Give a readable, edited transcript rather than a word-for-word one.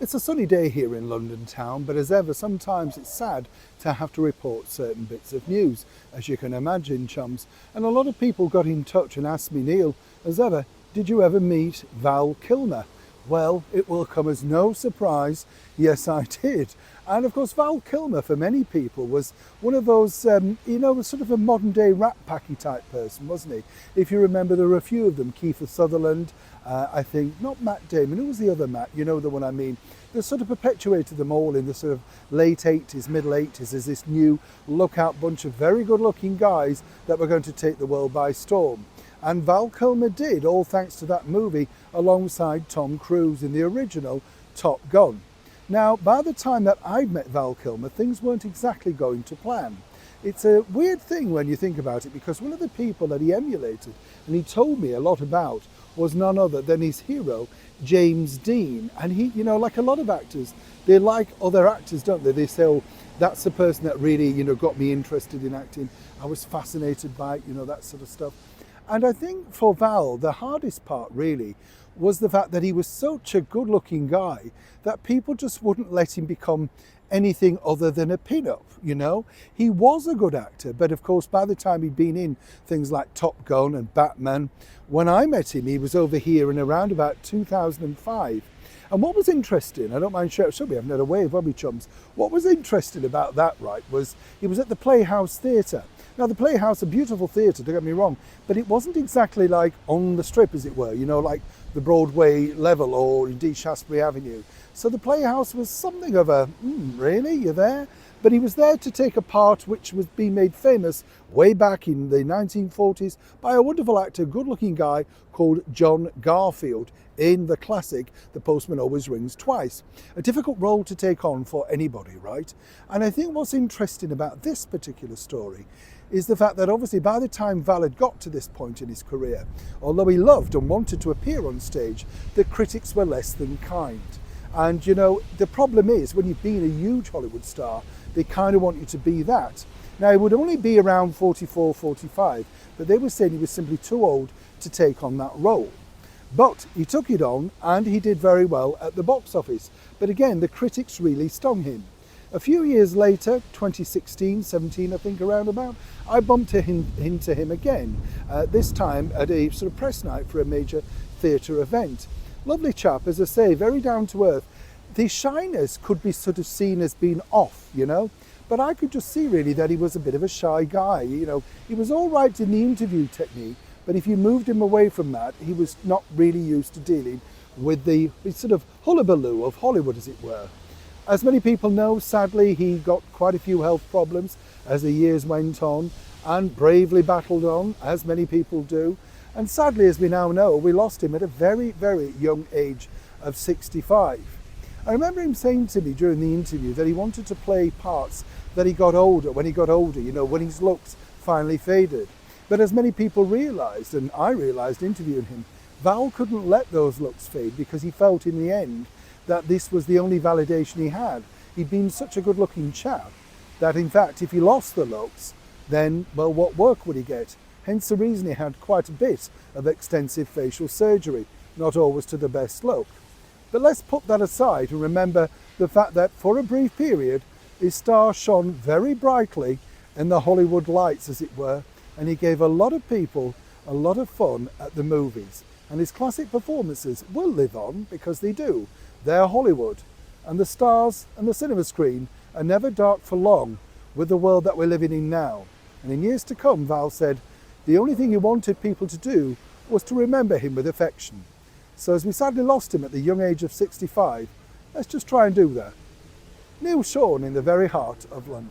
It's a sunny day here in London town, but as ever, sometimes it's sad to have to report certain bits of news, as you can imagine, chums. And a lot of people got in touch and asked me, Neil, as ever, did you ever meet Val Kilmer? Well, it will come as no surprise, yes I did. And of course Val Kilmer for many people was one of those, sort of a modern day Rat Packy type person, wasn't he? If you remember, there were a few of them, Kiefer Sutherland, I think, not Matt Damon, who was the other Matt, you know the one I mean. They sort of perpetuated them all in the sort of late 80s, middle 80s as this new lookout bunch of very good looking guys that were going to take the world by storm. And Val Kilmer did, all thanks to that movie alongside Tom Cruise in the original Top Gun. Now, by the time that I'd met Val Kilmer, things weren't exactly going to plan. It's a weird thing when you think about it, because one of the people that he emulated and he told me a lot about was none other than his hero, James Dean. And he, like a lot of actors, they like other actors, don't they? They say, oh, that's the person that really, got me interested in acting. I was fascinated by it, that sort of stuff. And I think for Val, the hardest part really was the fact that he was such a good looking guy that people just wouldn't let him become anything other than a pin-up, He was a good actor, but of course by the time he'd been in things like Top Gun and Batman, when I met him, he was over here in around about 2005. And what was interesting, I don't mind sharing, we haven't had a wave, have we, chums? What was interesting about that, right, was he was at the Playhouse Theatre. Now, the Playhouse, a beautiful theatre, don't get me wrong, but it wasn't exactly like on the strip, as it were, like the Broadway level or indeed Shaftesbury Avenue. So the Playhouse was something of a, really, you're there? But he was there to take a part which was being made famous way back in the 1940s by a wonderful actor, good-looking guy called John Garfield in the classic The Postman Always Rings Twice. A difficult role to take on for anybody, right? And I think what's interesting about this particular story is the fact that obviously by the time Val had got to this point in his career, although he loved and wanted to appear on stage, the critics were less than kind. And the problem is when you've been a huge Hollywood star, they kind of want you to be that. Now, he would only be around 44, 45, but they were saying he was simply too old to take on that role. But he took it on and he did very well at the box office. But again, the critics really stung him. A few years later, 2016, 17, I think around about, I bumped into him again, this time at a sort of press night for a major theatre event. Lovely chap, as I say, very down to earth. The shyness could be sort of seen as being off, but I could just see really that he was a bit of a shy guy. He was all right in the interview technique, but if you moved him away from that, he was not really used to dealing with the sort of hullabaloo of Hollywood, as it were. As many people know, sadly, he got quite a few health problems as the years went on and bravely battled on, as many people do. And sadly, as we now know, we lost him at a very, very young age of 65. I remember him saying to me during the interview that he wanted to play parts that he got older, when when his looks finally faded. But as many people realised, and I realised interviewing him, Val couldn't let those looks fade because he felt in the end that this was the only validation he had. He'd been such a good looking chap that in fact if he lost the looks, then, well, what work would he get? Hence the reason he had quite a bit of extensive facial surgery, not always to the best look. But let's put that aside and remember the fact that for a brief period, his star shone very brightly in the Hollywood lights, as it were, and he gave a lot of people a lot of fun at the movies. And his classic performances will live on because they do. They're Hollywood. And the stars and the cinema screen are never dark for long with the world that we're living in now. And in years to come, Val said, the only thing he wanted people to do was to remember him with affection. So as we sadly lost him at the young age of 65, let's just try and do that. Neil Sean in the very heart of London.